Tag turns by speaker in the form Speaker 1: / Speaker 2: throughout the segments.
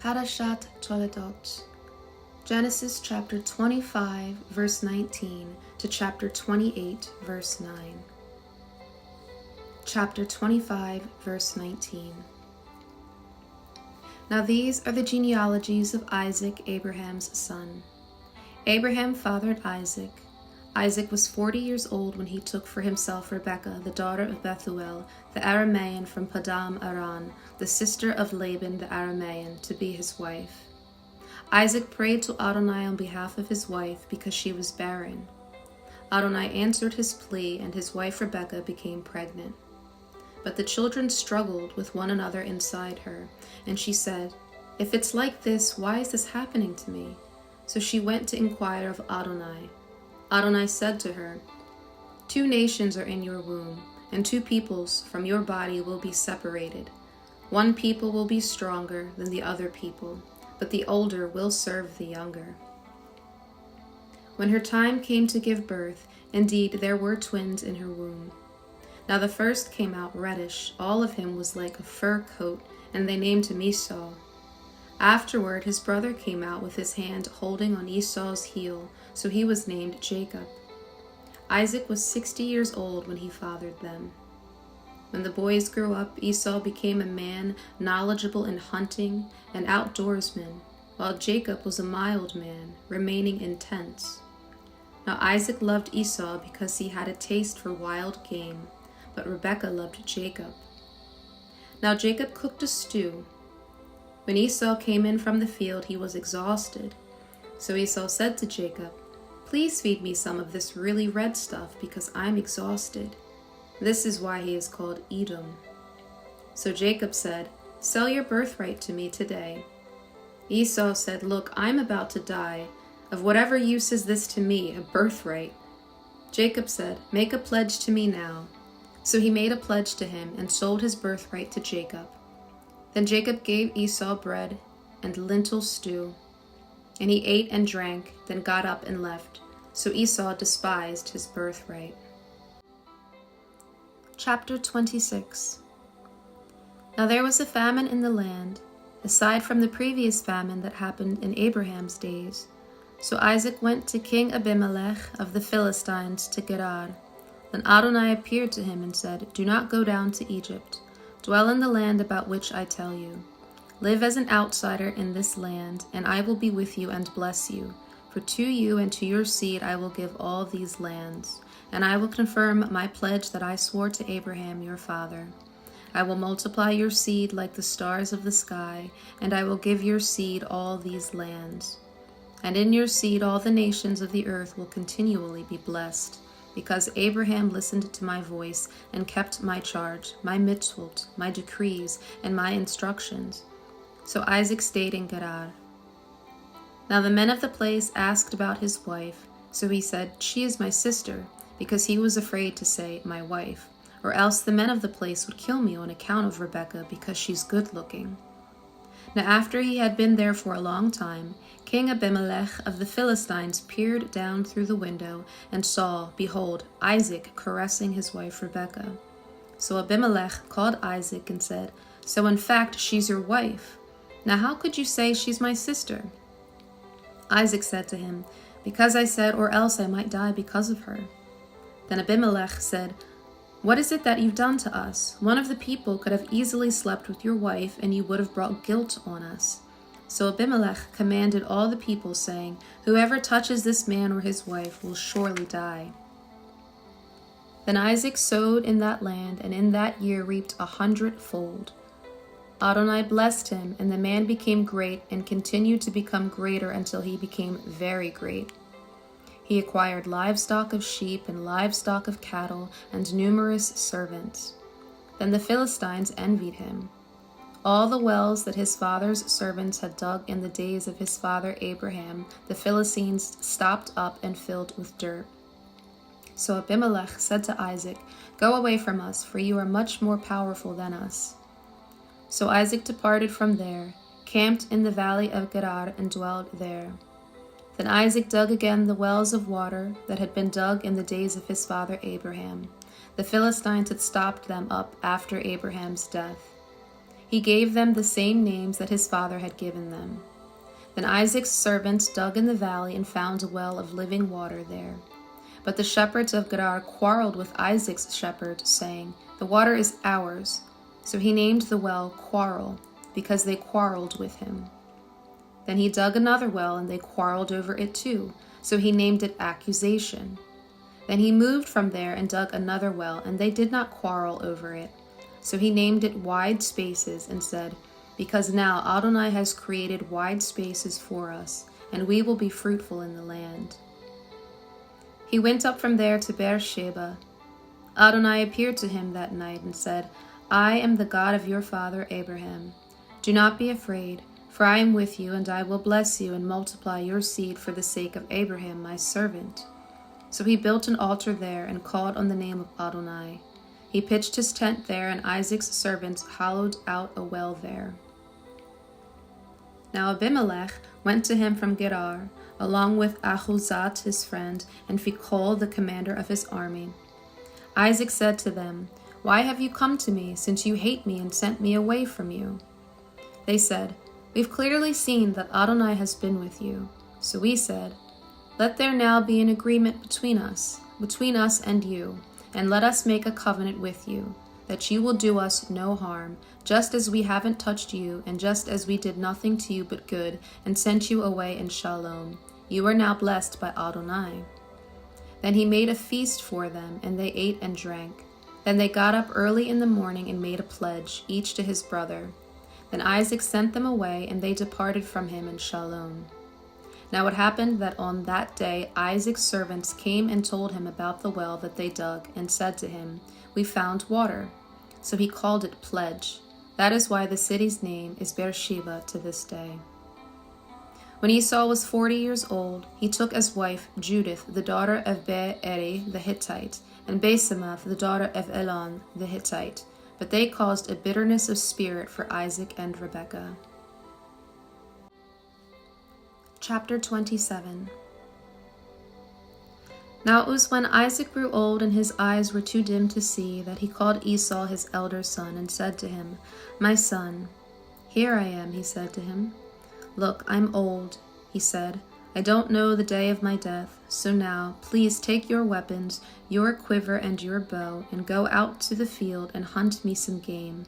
Speaker 1: Parashat Toledot, Genesis chapter 25, verse 19 to chapter 28, verse 9. Chapter 25, verse 19. Now these are the genealogies of Isaac, Abraham's son. Abraham fathered Isaac. Isaac was 40 years old when he took for himself Rebekah, the daughter of Bethuel, the Aramean from Padam Aram, the sister of Laban the Aramean, to be his wife. Isaac prayed to Adonai on behalf of his wife because she was barren. Adonai answered his plea, and his wife Rebekah became pregnant. But the children struggled with one another inside her, and she said, "If it's like this, why is this happening to me?" So she went to inquire of Adonai. Adonai said to her, "Two nations are in your womb, and two peoples from your body will be separated. One people will be stronger than the other people, but the older will serve the younger." When her time came to give birth, indeed there were twins in her womb. Now the first came out reddish, all of him was like a fur coat, and they named him Esau. Afterward his brother came out with his hand holding on Esau's heel, so he was named Jacob. Isaac was 60 years old when he fathered them. When the boys grew up, Esau became a man knowledgeable in hunting, an outdoorsman, while Jacob was a mild man, remaining in tents. Now Isaac loved Esau because he had a taste for wild game, but Rebekah loved Jacob. Now Jacob cooked a stew. When Esau came in from the field, he was exhausted. So Esau said to Jacob, "Please feed me some of this really red stuff because I'm exhausted." This is why he is called Edom. So Jacob said, "Sell your birthright to me today." Esau said, "Look, I'm about to die. Of whatever use is this to me, a birthright?" Jacob said, "Make a pledge to me now." So he made a pledge to him and sold his birthright to Jacob. Then Jacob gave Esau bread and lentil stew, and he ate and drank, then got up and left. So Esau despised his birthright. Chapter 26. Now there was a famine in the land, aside from the previous famine that happened in Abraham's days. So Isaac went to King Abimelech of the Philistines to Gerar. Then Adonai appeared to him and said, "Do not go down to Egypt. Dwell in the land about which I tell you. Live as an outsider in this land, and I will be with you and bless you. For to you and to your seed I will give all these lands, and I will confirm my pledge that I swore to Abraham your father. I will multiply your seed like the stars of the sky, and I will give your seed all these lands. And in your seed all the nations of the earth will continually be blessed, because Abraham listened to my voice and kept my charge, my mitzvot, my decrees, and my instructions." So Isaac stayed in Gerar. Now the men of the place asked about his wife, so he said, "She is my sister," because he was afraid to say, "my wife," or else the men of the place would kill me on account of Rebekah, because she's good-looking. Now after he had been there for a long time, King Abimelech of the Philistines peered down through the window and saw, behold, Isaac caressing his wife Rebekah. So Abimelech called Isaac and said, "So in fact she's your wife. Now how could you say she's my sister?" Isaac said to him, "Because I said, or else I might die because of her." Then Abimelech said, "What is it that you've done to us? One of the people could have easily slept with your wife, and you would have brought guilt on us." So Abimelech commanded all the people, saying, "Whoever touches this man or his wife will surely die." Then Isaac sowed in that land, and in that year reaped 100-fold. Adonai blessed him, and the man became great and continued to become greater until he became very great. He acquired livestock of sheep and livestock of cattle and numerous servants. Then the Philistines envied him. All the wells that his father's servants had dug in the days of his father Abraham, the Philistines stopped up and filled with dirt. So Abimelech said to Isaac, "Go away from us, for you are much more powerful than us." So Isaac departed from there, camped in the valley of Gerar, and dwelled there. Then Isaac dug again the wells of water that had been dug in the days of his father Abraham. The Philistines had stopped them up after Abraham's death. He gave them the same names that his father had given them. Then Isaac's servants dug in the valley and found a well of living water there. But the shepherds of Gerar quarreled with Isaac's shepherds, saying, "The water is ours." So he named the well Quarrel, because they quarreled with him. Then he dug another well, and they quarreled over it too. So he named it Accusation. Then he moved from there and dug another well, and they did not quarrel over it. So he named it Wide Spaces and said, "Because now Adonai has created wide spaces for us, and we will be fruitful in the land." He went up from there to Beersheba. Adonai appeared to him that night and said, "I am the God of your father Abraham. Do not be afraid, for I am with you, and I will bless you and multiply your seed for the sake of Abraham my servant." So he built an altar there and called on the name of Adonai. He pitched his tent there, and Isaac's servants hollowed out a well there. Now Abimelech went to him from Gerar, along with Ahuzat his friend, and Phicol the commander of his army. Isaac said to them, "Why have you come to me, since you hate me and sent me away from you?" They said, "We've clearly seen that Adonai has been with you." So we said, "Let there now be an agreement between us and you, and let us make a covenant with you, that you will do us no harm, just as we haven't touched you, and just as we did nothing to you but good, and sent you away in shalom. You are now blessed by Adonai." Then he made a feast for them, and they ate and drank. Then they got up early in the morning and made a pledge, each to his brother. Then Isaac sent them away, and they departed from him in shalom. Now it happened that on that day Isaac's servants came and told him about the well that they dug, and said to him, "We found water." So he called it Pledge. That is why the city's name is Beersheba to this day. When Esau was 40 years old, he took as wife Judith, the daughter of Beeri the Hittite, and Basemath, the daughter of Elon the Hittite. But they caused a bitterness of spirit for Isaac and Rebekah. Chapter 27. Now it was when Isaac grew old and his eyes were too dim to see, that he called Esau his elder son and said to him, "My son." "Here I am," he said to him. "Look, I'm old," he said. "I don't know the day of my death. So now, please take your weapons, your quiver and your bow, and go out to the field and hunt me some game.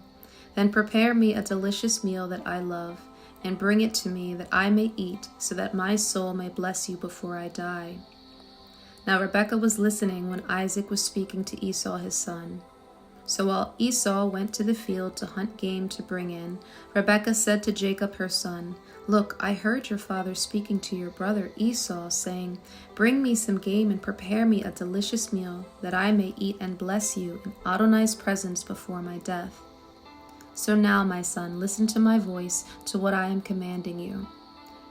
Speaker 1: Then prepare me a delicious meal that I love, and bring it to me that I may eat, so that my soul may bless you before I die." Now Rebekah was listening when Isaac was speaking to Esau his son. So while Esau went to the field to hunt game to bring in, Rebekah said to Jacob her son, "Look, I heard your father speaking to your brother Esau, saying, 'Bring me some game and prepare me a delicious meal, that I may eat and bless you in Adonai's presence before my death.' So now, my son, listen to my voice, to what I am commanding you.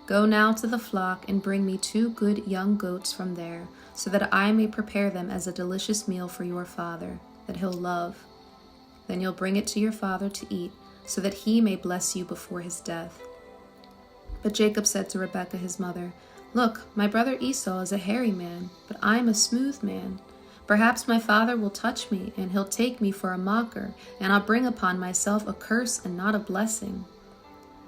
Speaker 1: Go now to the flock and bring me 2 good young goats from there, so that I may prepare them as a delicious meal for your father, that he'll love. Then you'll bring it to your father to eat, so that he may bless you before his death." But Jacob said to Rebekah his mother, "Look, my brother Esau is a hairy man, but I'm a smooth man. Perhaps my father will touch me, and he'll take me for a mocker, and I'll bring upon myself a curse and not a blessing."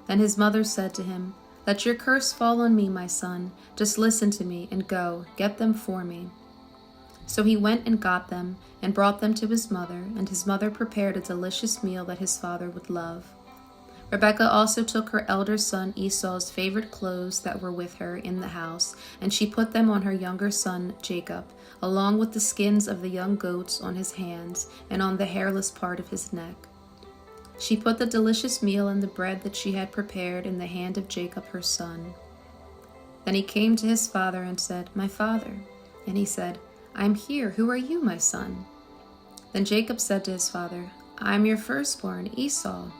Speaker 1: Then his mother said to him, "Let your curse fall on me, my son. Just listen to me, and go, get them for me." So he went and got them, and brought them to his mother, and his mother prepared a delicious meal that his father would love. Rebekah also took her elder son Esau's favorite clothes that were with her in the house, and she put them on her younger son Jacob, along with the skins of the young goats on his hands and on the hairless part of his neck. She put the delicious meal and the bread that she had prepared in the hand of Jacob her son. Then he came to his father and said, "My father." And he said, "I am here. Who are you, my son?" Then Jacob said to his father, "I am your firstborn, Esau.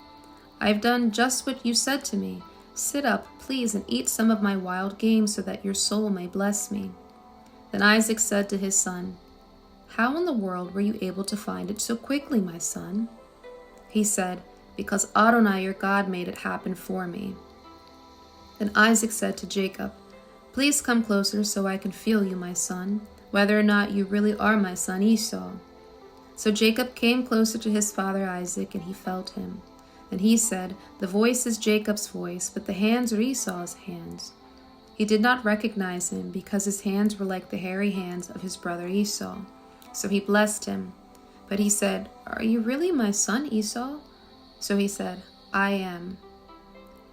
Speaker 1: I have done just what you said to me. Sit up, please, and eat some of my wild game, so that your soul may bless me." Then Isaac said to his son, "How in the world were you able to find it so quickly, my son?" He said, "Because Adonai your God made it happen for me." Then Isaac said to Jacob, "Please come closer so I can feel you, my son, whether or not you really are my son Esau." So Jacob came closer to his father Isaac, and he felt him. And he said, "The voice is Jacob's voice, but the hands are Esau's hands." He did not recognize him, because his hands were like the hairy hands of his brother Esau. So he blessed him. But he said, "Are you really my son Esau?" So he said, "I am."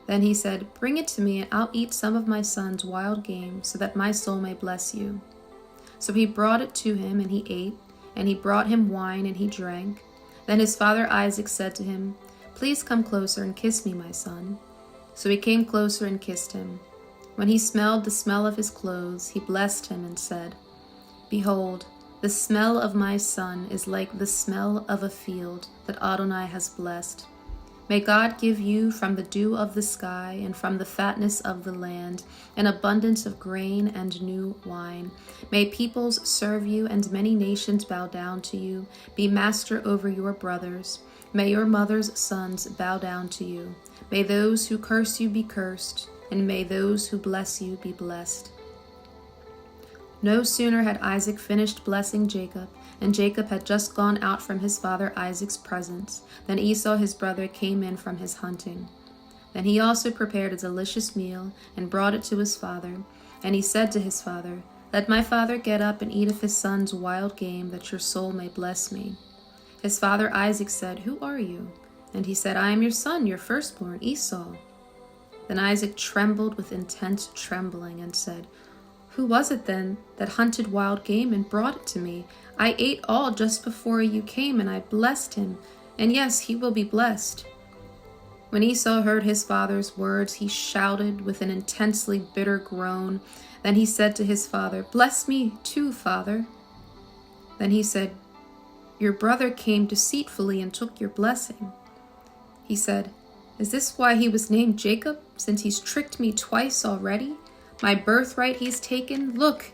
Speaker 1: Then he said, "Bring it to me, and I'll eat some of my son's wild game, so that my soul may bless you." So he brought it to him, and he ate, and he brought him wine, and he drank. Then his father Isaac said to him, "Please come closer and kiss me, my son." So he came closer and kissed him. When he smelled the smell of his clothes, he blessed him and said, "Behold, the smell of my son is like the smell of a field that Adonai has blessed. May God give you from the dew of the sky and from the fatness of the land an abundance of grain and new wine. May peoples serve you and many nations bow down to you. Be master over your brothers. May your mother's sons bow down to you. May those who curse you be cursed, and may those who bless you be blessed." No sooner had Isaac finished blessing Jacob, and Jacob had just gone out from his father Isaac's presence, than Esau his brother came in from his hunting. Then he also prepared a delicious meal, and brought it to his father. And he said to his father, "Let my father get up and eat of his son's wild game, that your soul may bless me." His father Isaac said, "Who are you?" And he said, "I am your son, your firstborn, Esau." Then Isaac trembled with intense trembling, and said, "Who was it then that hunted wild game and brought it to me? I ate all just before you came, and I blessed him, and yes, he will be blessed." When Esau heard his father's words, he shouted with an intensely bitter groan. Then he said to his father, "Bless me too, father." Then he said, "Your brother came deceitfully and took your blessing." He said, "Is this why he was named Jacob, since he's tricked me twice already? My birthright he's taken. Look,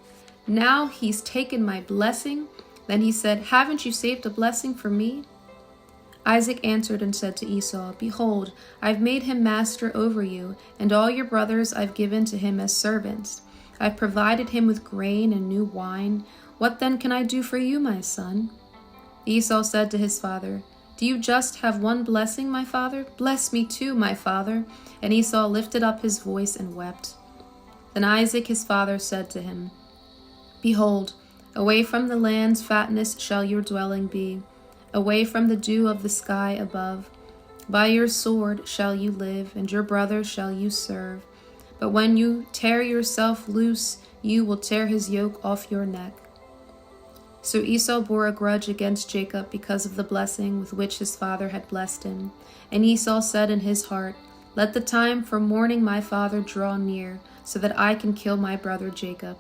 Speaker 1: now he's taken my blessing." Then he said, "Haven't you saved a blessing for me?" Isaac answered and said to Esau, "Behold, I've made him master over you, and all your brothers I've given to him as servants. I've provided him with grain and new wine. What then can I do for you, my son?" Esau said to his father, "Do you just have one blessing, my father? Bless me too, my father." And Esau lifted up his voice and wept. Then Isaac his father said to him, "Behold, away from the land's fatness shall your dwelling be, away from the dew of the sky above. By your sword shall you live, and your brother shall you serve. But when you tear yourself loose, you will tear his yoke off your neck." So Esau bore a grudge against Jacob because of the blessing with which his father had blessed him. And Esau said in his heart, "Let the time for mourning my father draw near, so that I can kill my brother Jacob."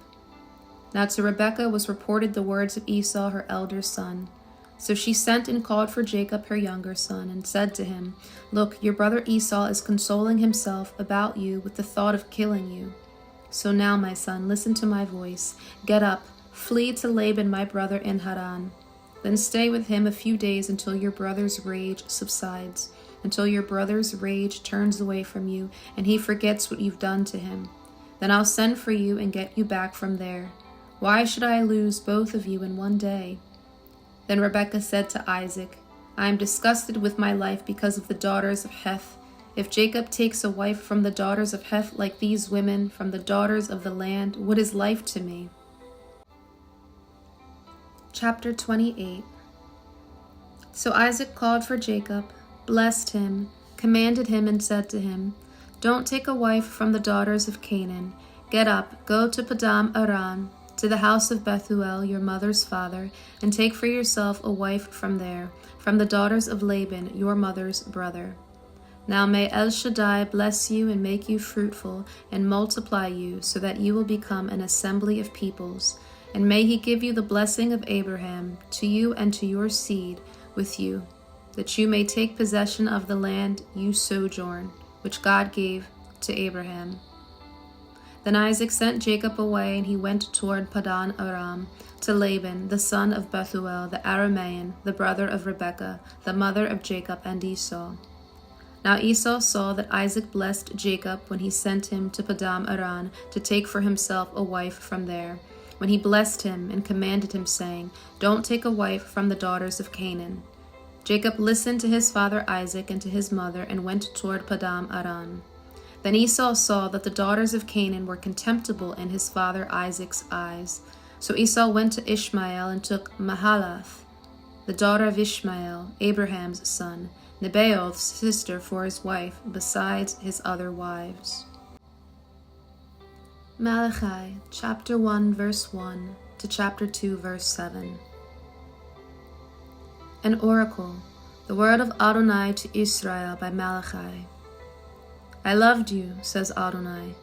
Speaker 1: Now to Rebekah was reported the words of Esau her elder son. So she sent and called for Jacob her younger son, and said to him, "Look, your brother Esau is consoling himself about you with the thought of killing you. So now, my son, listen to my voice. Get up, flee to Laban my brother in Haran. Then stay with him a few days until your brother's rage subsides, until your brother's rage turns away from you, and he forgets what you've done to him. Then I'll send for you and get you back from there. Why should I lose both of you in one day?" Then Rebekah said to Isaac, "I am disgusted with my life because of the daughters of Heth. If Jacob takes a wife from the daughters of Heth like these women, from the daughters of the land, what is life to me?" Chapter 28. So Isaac called for Jacob, blessed him, commanded him, and said to him, "Don't take a wife from the daughters of Canaan. Get up, go to Padam Aram, to the house of Bethuel, your mother's father, and take for yourself a wife from there, from the daughters of Laban, your mother's brother. Now may El Shaddai bless you and make you fruitful and multiply you, so that you will become an assembly of peoples. And may he give you the blessing of Abraham, to you and to your seed with you, that you may take possession of the land you sojourn, which God gave to Abraham." Then Isaac sent Jacob away, and he went toward Padan Aram, to Laban, the son of Bethuel, the Aramean, the brother of Rebekah, the mother of Jacob and Esau. Now Esau saw that Isaac blessed Jacob when he sent him to Padam Aram to take for himself a wife from there, when he blessed him and commanded him, saying, "Don't take a wife from the daughters of Canaan." Jacob listened to his father Isaac and to his mother and went toward Padam Aram. Then Esau saw that the daughters of Canaan were contemptible in his father Isaac's eyes. So Esau went to Ishmael and took Mahalath, the daughter of Ishmael, Abraham's son, Nebaioth's sister, for his wife, besides his other wives. Malachi, chapter 1, verse 1 to chapter 2, verse 7. An oracle, the word of Adonai to Israel by Malachi. I loved you, says Adonai,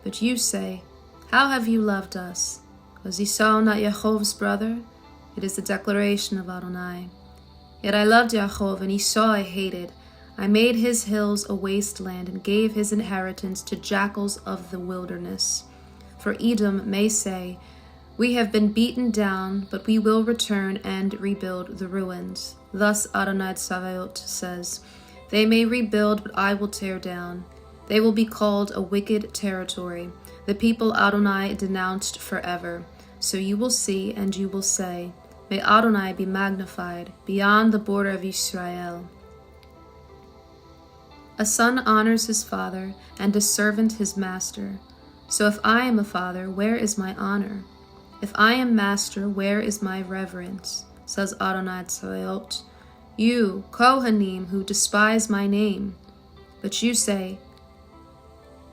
Speaker 1: but you say, how have you loved us? Was Esau not Yaakov's brother? It is the declaration of Adonai. Yet I loved Yaakov, and Esau I hated. I made his hills a wasteland, and gave his inheritance to jackals of the wilderness. For Edom may say, we have been beaten down, but we will return and rebuild the ruins. Thus Adonai Tsavaot says, they may rebuild, but I will tear down. They will be called a wicked territory, the people Adonai denounced forever. So you will see, and you will say, may Adonai be magnified beyond the border of Israel. A son honors his father, and a servant his master. So if I am a father, where is my honor? If I am master, where is my reverence? Says Adonai Tsavaot. You, Kohanim, who despise my name. But you say,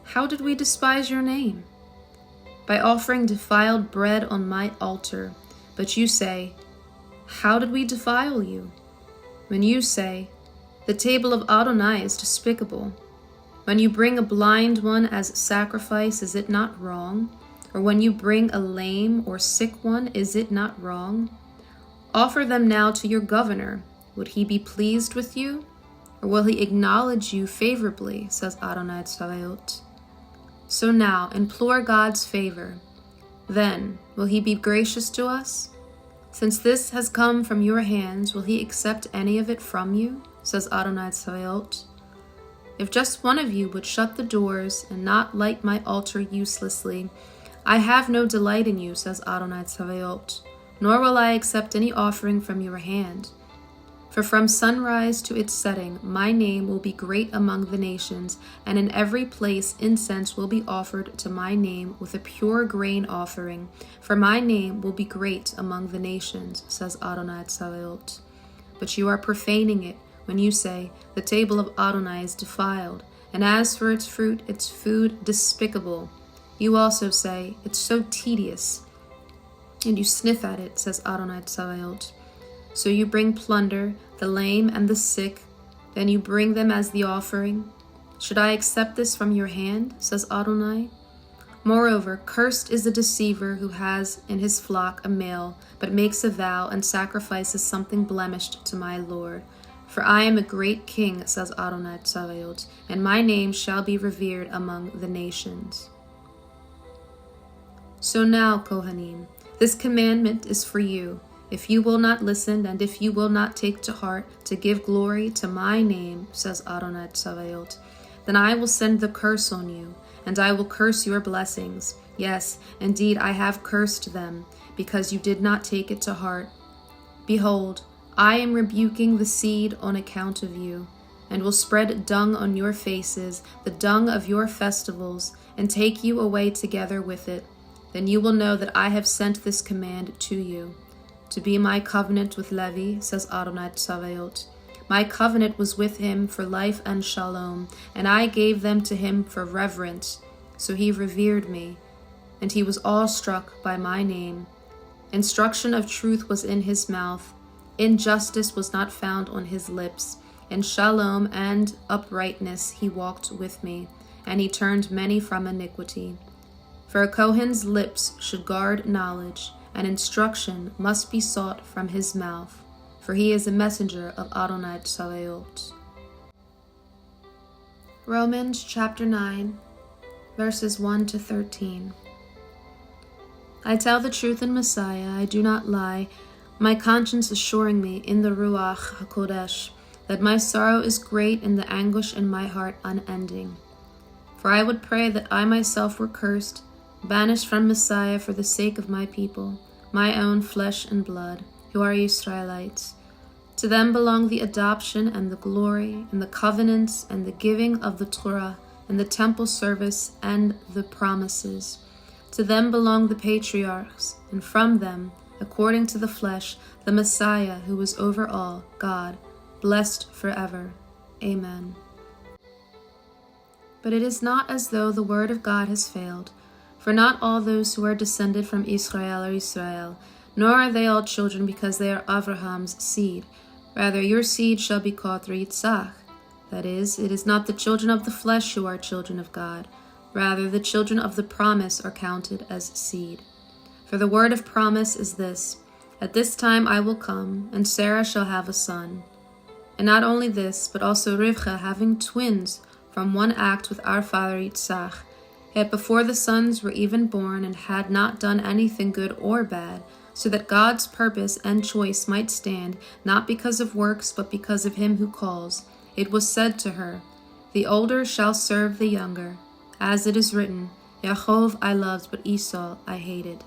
Speaker 1: how did we despise your name? By offering defiled bread on my altar. But you say, how did we defile you? When you say, the table of Adonai is despicable. When you bring a blind one as sacrifice, is it not wrong? Or when you bring a lame or sick one, is it not wrong? Offer them now to your governor. Would he be pleased with you? Or will he acknowledge you favorably, says Adonai Tsavaot. So now, implore God's favor. Then, will he be gracious to us? Since this has come from your hands, will he accept any of it from you, says Adonai Tsavaot. If just one of you would shut the doors and not light my altar uselessly, I have no delight in you, says Adonai Tsavaot, nor will I accept any offering from your hand. For from sunrise to its setting, my name will be great among the nations, and in every place incense will be offered to my name with a pure grain offering, for my name will be great among the nations, says Adonai Tsavaot. But you are profaning it when you say, the table of Adonai is defiled, and as for its fruit, its food despicable. You also say, it's so tedious, and you sniff at it, says Adonai Tsavaot. So you bring plunder, the lame and the sick, then you bring them as the offering. Should I accept this from your hand, says Adonai? Moreover, cursed is the deceiver who has in his flock a male, but makes a vow and sacrifices something blemished to my Lord. For I am a great king, says Adonai Tsavaot, and my name shall be revered among the nations. So now, Kohanim, this commandment is for you. If you will not listen, and if you will not take to heart to give glory to my name, says Adonai Tsavaot, then I will send the curse on you, and I will curse your blessings. Yes, indeed, I have cursed them, because you did not take it to heart. Behold, I am rebuking the seed on account of you, and will spread dung on your faces, the dung of your festivals, and take you away together with it. Then you will know that I have sent this command to you. To be my covenant with Levi, says Adonai Tsavaot. My covenant was with him for life and shalom, and I gave them to him for reverence. So he revered me, and he was awestruck by my name. Instruction of truth was in his mouth. Injustice was not found on his lips. In shalom and uprightness he walked with me, and he turned many from iniquity. For a Kohen's lips should guard knowledge, and instruction must be sought from his mouth, for he is a messenger of Adonai Tsavaot. Romans chapter 9, verses 1 to 13. I tell the truth in Messiah, I do not lie, my conscience assuring me in the Ruach HaKodesh, that my sorrow is great and the anguish in my heart unending. For I would pray that I myself were cursed, banished from Messiah for the sake of my people, my own flesh and blood, who are Israelites, To them belong the adoption and the glory and the covenants and the giving of the Torah and the temple service and the promises. To them belong the patriarchs, and from them, according to the flesh, the Messiah who is over all, God, blessed forever. Amen. But it is not as though the word of God has failed, for not all those who are descended from Israel are Israel, nor are they all children because they are Abraham's seed. Rather, your seed shall be called through Yitzhak. That is, it is not the children of the flesh who are children of God. Rather, the children of the promise are counted as seed. For the word of promise is this: At this time I will come, and Sarah shall have a son. And not only this, but also Rivka having twins from one act with our father Yitzhak. Yet before the sons were even born and had not done anything good or bad, so that God's purpose and choice might stand, not because of works, but because of him who calls, it was said to her, The older shall serve the younger. As it is written, Yaakov I loved, but Esau I hated.